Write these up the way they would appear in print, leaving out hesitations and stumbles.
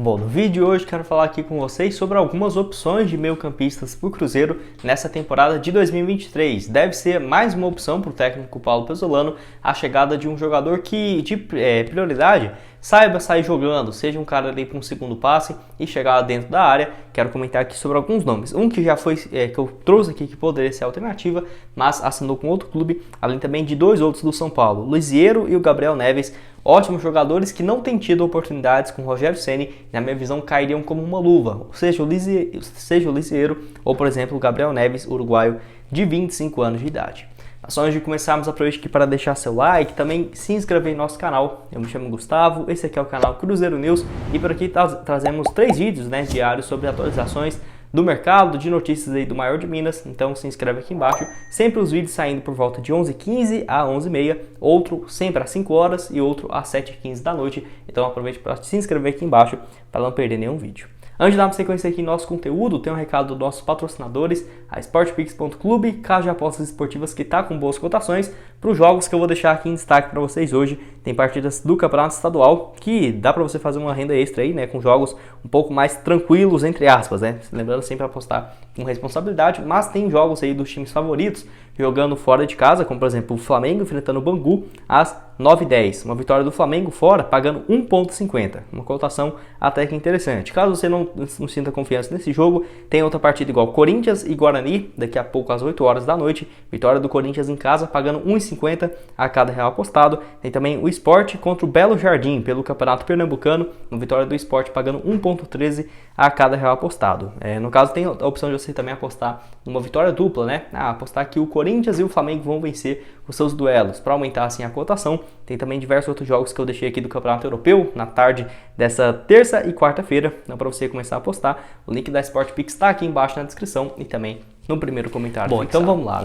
Bom, no vídeo de hoje quero falar aqui com vocês sobre algumas opções de meio-campistas para o Cruzeiro nessa temporada de 2023. Deve ser mais uma opção para o técnico Paulo Pezzolano a chegada de um jogador que, de prioridade, saiba sair jogando, seja um cara ali para um segundo passe e chegar dentro da área. Quero comentar aqui sobre alguns nomes. Um que já foi, que eu trouxe aqui que poderia ser alternativa, mas assinou com outro clube, além também de dois outros do São Paulo, o Lisieiro e o Gabriel Neves. Ótimos jogadores que não têm tido oportunidades com o Rogério Ceni, na minha visão cairiam como uma luva, seja o Lisieiro ou, por exemplo, o Gabriel Neves, uruguaio de 25 anos de idade. Mas antes de começarmos, aproveite aqui para deixar seu like, também se inscrever em nosso canal. Eu me chamo Gustavo, esse aqui é o canal Cruzeiro News e por aqui trazemos 3 vídeos diários sobre atualizações do mercado, de notícias aí do maior de Minas, então se inscreve aqui embaixo. Sempre os vídeos saindo por volta de 11h15 a 11h30, outro sempre às 5 horas e outro às 7h15 da noite. Então aproveite para se inscrever aqui embaixo para não perder nenhum vídeo. Antes de darmos sequência aqui em nosso conteúdo, tem um recado dos nossos patrocinadores, a SportPix.clube, casa de apostas esportivas que está com boas cotações para os jogos que eu vou deixar aqui em destaque para vocês hoje. Tem partidas do Campeonato Estadual que dá para você fazer uma renda extra aí, com jogos um pouco mais tranquilos, entre aspas, Lembrando sempre apostar com responsabilidade, mas tem jogos aí dos times favoritos jogando fora de casa, como por exemplo o Flamengo enfrentando o Bangu às 9h10. Uma vitória do Flamengo fora pagando 1,50. Uma cotação até que interessante. Caso você não sinta confiança nesse jogo, tem outra partida igual Corinthians e Guarani, daqui a pouco às 8 horas da noite. Vitória do Corinthians em casa pagando 1,50 a cada real apostado. Tem também o Sport contra o Belo Jardim pelo Campeonato Pernambucano. Uma vitória do Sport pagando 1,13 a cada real apostado. No caso tem a opção de você também apostar uma vitória dupla, apostar que o Corinthians e o Flamengo vão vencer os seus duelos para aumentar assim a cotação. Tem também diversos outros jogos que eu deixei aqui do Campeonato Europeu na tarde dessa terça e quarta-feira, então para você começar a apostar. O link da SportPix está aqui embaixo na descrição e também no primeiro comentário. Bom, então vamos lá,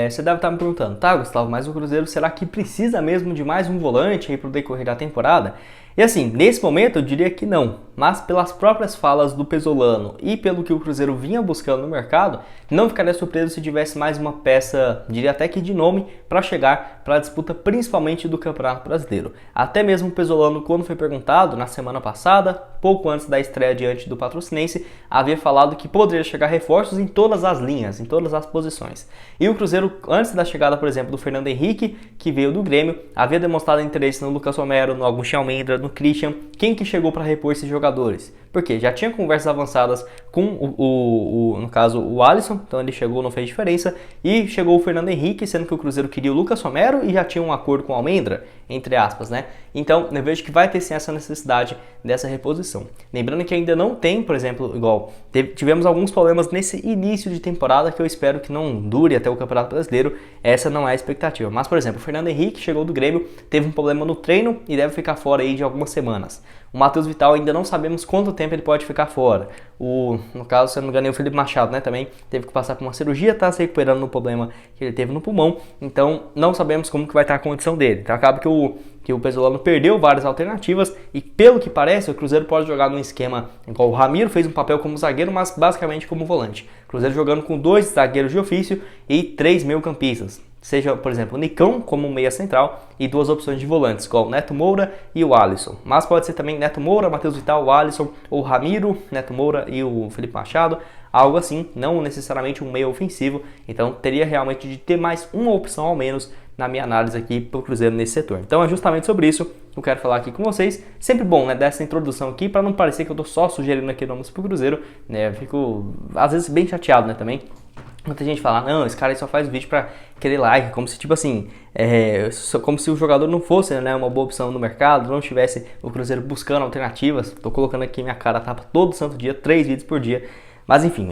você deve estar me perguntando, tá, Gustavo, mas o Cruzeiro será que precisa mesmo de mais um volante aí para o decorrer da temporada? E assim, nesse momento eu diria que não, mas pelas próprias falas do Pezzolano e pelo que o Cruzeiro vinha buscando no mercado, não ficaria surpreso se tivesse mais uma peça, diria até que de nome, para chegar para a disputa principalmente do Campeonato Brasileiro. Até mesmo o Pezzolano, quando foi perguntado na semana passada, pouco antes da estreia diante do Patrocinense, havia falado que poderia chegar reforços em todas as linhas, em todas as posições. E o Cruzeiro, antes da chegada, por exemplo, do Fernando Henrique, que veio do Grêmio, havia demonstrado interesse no Lucas Romero, no Agustin Almendra, no Christian. Quem que chegou para repor esses jogadores? Porque já tinha conversas avançadas com no caso, o Alisson, então ele chegou, não fez diferença, e chegou o Fernando Henrique, sendo que o Cruzeiro queria o Lucas Romero e já tinha um acordo com o Almendra, entre aspas, Então, eu vejo que vai ter sim essa necessidade dessa reposição. Lembrando que ainda não tem, por exemplo, tivemos alguns problemas nesse início de temporada que eu espero que não dure até o Campeonato Brasileiro, essa não é a expectativa. Mas, por exemplo, o Fernando Henrique chegou do Grêmio, teve um problema no treino e deve ficar fora aí de algumas semanas. O Matheus Vital ainda não sabemos quanto tempo ele pode ficar fora. No caso, se eu não me engano, o Felipe Machado, também teve que passar por uma cirurgia, está se recuperando no problema que ele teve no pulmão, então não sabemos como que vai estar a condição dele. Então acaba que o Pezzolano perdeu várias alternativas e pelo que parece o Cruzeiro pode jogar num esquema igual o Ramiro fez um papel como zagueiro, mas basicamente como volante. O Cruzeiro jogando com 2 zagueiros de ofício e 3 meio-campistas. Seja, por exemplo, o Nicão como meia central e 2 opções de volantes, igual o Neto Moura e o Alisson. Mas pode ser também Neto Moura, Matheus Vital, o Alisson, ou Ramiro, Neto Moura e o Felipe Machado. Algo assim, não necessariamente um meio ofensivo. Então teria realmente de ter mais uma opção ao menos na minha análise aqui para o Cruzeiro nesse setor. Então é justamente sobre isso que eu quero falar aqui com vocês. Sempre bom, dessa introdução aqui, para não parecer que eu estou só sugerindo aqui nomes para o Cruzeiro. Eu fico, às vezes, bem chateado, também. Muita gente fala, não, esse cara aí só faz vídeo pra querer like, como se tipo assim, como se o jogador não fosse uma boa opção no mercado, não tivesse o Cruzeiro buscando alternativas. Tô colocando aqui minha cara tapa todo santo dia, 3 vídeos por dia, mas enfim,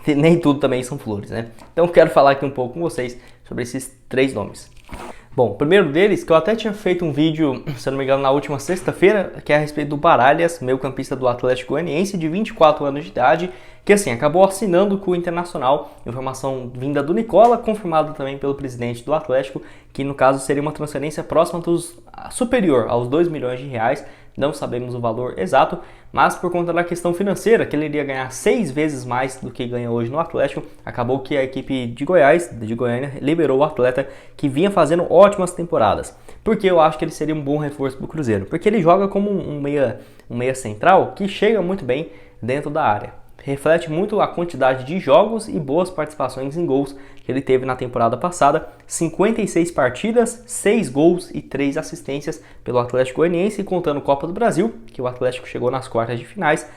nem tudo também são flores, Então eu quero falar aqui um pouco com vocês sobre esses 3 nomes. Bom, o primeiro deles, que eu até tinha feito um vídeo, se não me engano, na última sexta-feira, que é a respeito do Baralhas, meio-campista do Atlético Goianiense, de 24 anos de idade, que assim, acabou assinando com o Internacional, informação vinda do Nicola, confirmada também pelo presidente do Atlético, que no caso seria uma transferência próxima superior aos 2 milhões de reais, não sabemos o valor exato, mas por conta da questão financeira, que ele iria ganhar 6 vezes mais do que ganha hoje no Atlético, acabou que a equipe de Goiás, de Goiânia, liberou o atleta que vinha fazendo ótimas temporadas. Porque eu acho que ele seria um bom reforço para o Cruzeiro, porque ele joga como um meia central que chega muito bem dentro da área. Reflete muito a quantidade de jogos e boas participações em gols que ele teve na temporada passada. 56 partidas, 6 gols e 3 assistências pelo Atlético Goianiense, contando Copa do Brasil, que o Atlético chegou nas quartas de finais,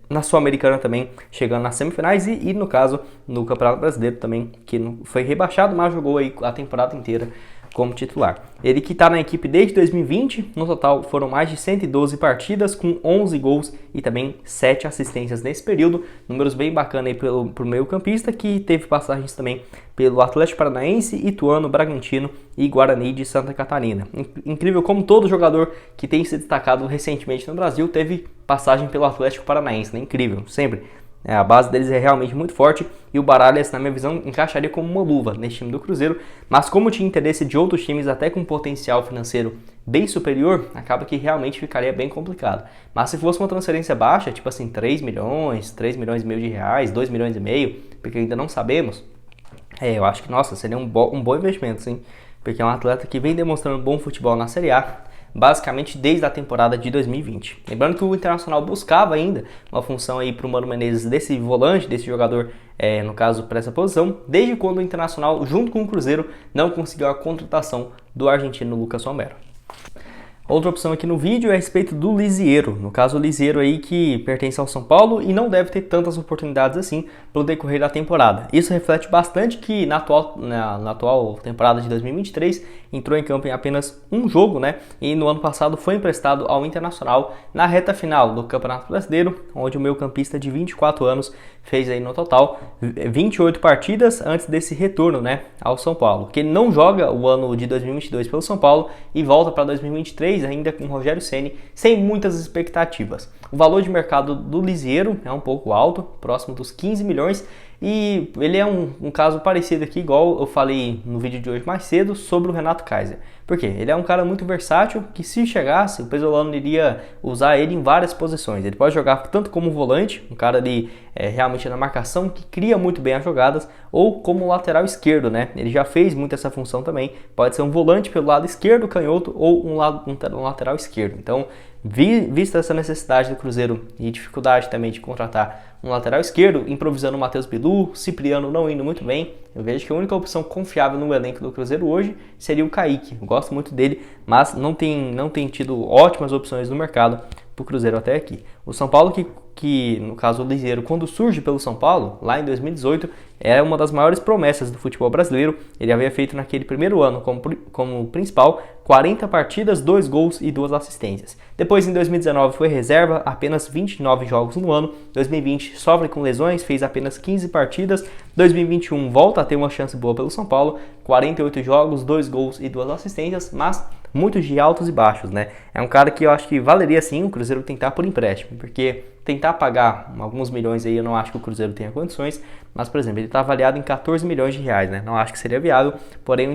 na Sul-Americana também chegando nas semifinais e no caso no Campeonato Brasileiro também, que foi rebaixado, mas jogou aí a temporada inteira como titular. Ele que está na equipe desde 2020, no total foram mais de 112 partidas com 11 gols e também 7 assistências nesse período, números bem bacanas aí pro meio campista, que teve passagens também pelo Atlético Paranaense, Ituano, Bragantino e Guarani de Santa Catarina. Incrível como todo jogador que tem se destacado recentemente no Brasil teve passagem pelo Atlético Paranaense, né? Incrível, sempre. A base deles é realmente muito forte e o Baralhas, na minha visão, encaixaria como uma luva nesse time do Cruzeiro, mas como tinha interesse de outros times até com potencial financeiro bem superior, acaba que realmente ficaria bem complicado. Mas se fosse uma transferência baixa, tipo assim, 3 milhões e meio de reais, 2 milhões e meio, porque ainda não sabemos, eu acho que, nossa, seria um bom investimento, sim, porque é um atleta que vem demonstrando bom futebol na Série A, basicamente desde a temporada de 2020. Lembrando que o Internacional buscava ainda uma função aí para o Mano Menezes desse volante, desse jogador, no caso para essa posição, desde quando o Internacional, junto com o Cruzeiro, não conseguiu a contratação do argentino Lucas Romero. Outra opção aqui no vídeo é a respeito do Lisieiro, no caso o Lisieiro aí que pertence ao São Paulo e não deve ter tantas oportunidades assim pelo decorrer da temporada. Isso reflete bastante que na atual temporada de 2023 entrou em campo em apenas um jogo, né? E no ano passado foi emprestado ao Internacional na reta final do Campeonato Brasileiro, onde o meio-campista de 24 anos fez aí no total 28 partidas antes desse retorno, né, ao São Paulo. Que ele não joga o ano de 2022 pelo São Paulo e volta para 2023 ainda com o Rogério Ceni, sem muitas expectativas. O valor de mercado do Lisieiro é um pouco alto, próximo dos 15 milhões, e ele é um caso parecido aqui, igual eu falei no vídeo de hoje mais cedo, sobre o Renato Kaiser. Por quê? Ele é um cara muito versátil, que se chegasse, o Pesolano iria usar ele em várias posições. Ele pode jogar tanto como volante, um cara ali realmente na marcação, que cria muito bem as jogadas, ou como lateral esquerdo, né? Ele já fez muito essa função também. Pode ser um volante pelo lado esquerdo, canhoto, ou um lateral esquerdo. Então, vista essa necessidade do Cruzeiro e dificuldade também de contratar um lateral esquerdo, improvisando o Matheus Bilu, Cipriano não indo muito bem, eu vejo que a única opção confiável no elenco do Cruzeiro hoje seria o Kaique. Eu gosto muito dele, mas não tem tido ótimas opções no mercado para o Cruzeiro até aqui. O São Paulo, que no caso o Lisieiro, quando surge pelo São Paulo, lá em 2018, era uma das maiores promessas do futebol brasileiro. Ele havia feito naquele primeiro ano como principal 40 partidas, 2 gols e 2 assistências. Depois, em 2019, foi reserva, apenas 29 jogos no ano. 2020, sofre com lesões, fez apenas 15 partidas. 2021, volta a ter uma chance boa pelo São Paulo, 48 jogos, 2 gols e 2 assistências, mas muitos de altos e baixos, né? É um cara que eu acho que valeria sim o Cruzeiro tentar por empréstimo, porque tentar pagar alguns milhões aí eu não acho que o Cruzeiro tenha condições, mas, por exemplo, ele está avaliado em 14 milhões de reais, né? Não acho que seria viável, porém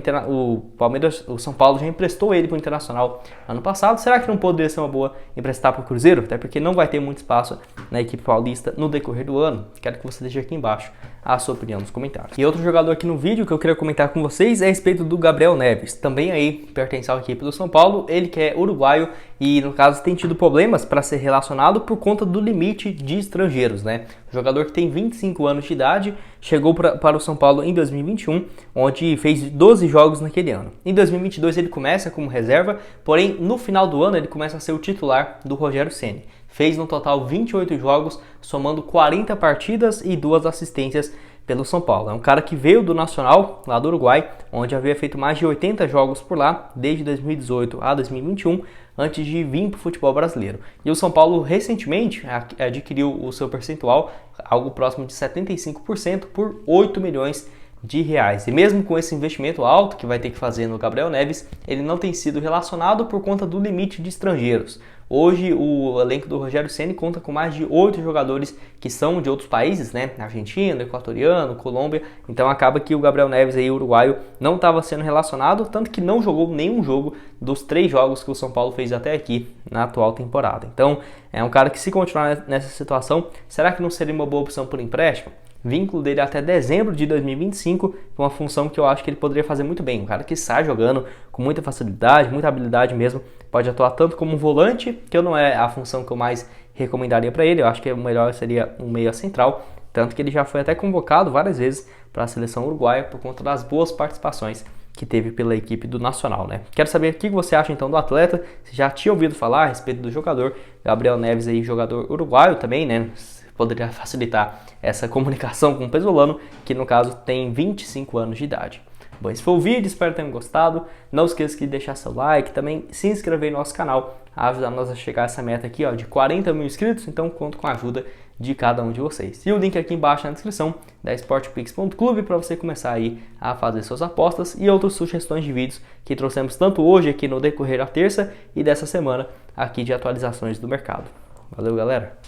o São Paulo já emprestou ele para o Internacional ano passado. Será que não poderia ser uma boa emprestar para o Cruzeiro? Até porque não vai ter muito espaço na equipe paulista no decorrer do ano. Quero que você deixe aqui embaixo a sua opinião nos comentários. E outro jogador aqui no vídeo que eu queria comentar com vocês é a respeito do Gabriel Neves, também aí pertence à equipe do São Paulo, ele que é uruguaio e no caso tem tido problemas para ser relacionado por conta do limite de estrangeiros, né? O jogador que tem 25 anos de idade chegou para o São Paulo em 2021, onde fez 12 jogos naquele ano. Em 2022 ele começa como reserva, porém no final do ano ele começa a ser o titular do Rogério Ceni. Fez no total 28 jogos, somando 40 partidas e 2 assistências pelo São Paulo. É um cara que veio do Nacional, lá do Uruguai, onde havia feito mais de 80 jogos por lá, desde 2018 a 2021, antes de vir para o futebol brasileiro. E o São Paulo recentemente adquiriu o seu percentual, algo próximo de 75%, por 8 milhões de reais. E mesmo com esse investimento alto que vai ter que fazer no Gabriel Neves, ele não tem sido relacionado por conta do limite de estrangeiros. Hoje o elenco do Rogério Ceni conta com mais de 8 jogadores que são de outros países, né? Argentina, equatoriano, Colômbia. Então acaba que o Gabriel Neves aí, uruguaio, não estava sendo relacionado, tanto que não jogou nenhum jogo dos 3 jogos que o São Paulo fez até aqui na atual temporada. Então é um cara que, se continuar nessa situação, será que não seria uma boa opção por empréstimo? Vínculo dele até dezembro de 2025, com uma função que eu acho que ele poderia fazer muito bem. Um cara que sai jogando com muita facilidade, muita habilidade mesmo, pode atuar tanto como um volante, que não é a função que eu mais recomendaria para ele. Eu acho que o melhor seria um meia central, tanto que ele já foi até convocado várias vezes para a seleção uruguaia por conta das boas participações que teve pela equipe do Nacional, né? Quero saber o que você acha então do atleta, se já tinha ouvido falar a respeito do jogador. Gabriel Neves aí, jogador uruguaio também, né? Poderia facilitar essa comunicação com o pesolano, que no caso tem 25 anos de idade. Bom, esse foi o vídeo, espero que tenham gostado. Não esqueça de deixar seu like, também se inscrever no nosso canal, ajudar nós a chegar a essa meta aqui, ó, de 40 mil inscritos, então conto com a ajuda de cada um de vocês. E o link aqui embaixo na descrição da sportpix.clube para você começar aí a fazer suas apostas e outras sugestões de vídeos que trouxemos tanto hoje aqui no decorrer da terça e dessa semana aqui de atualizações do mercado. Valeu, galera!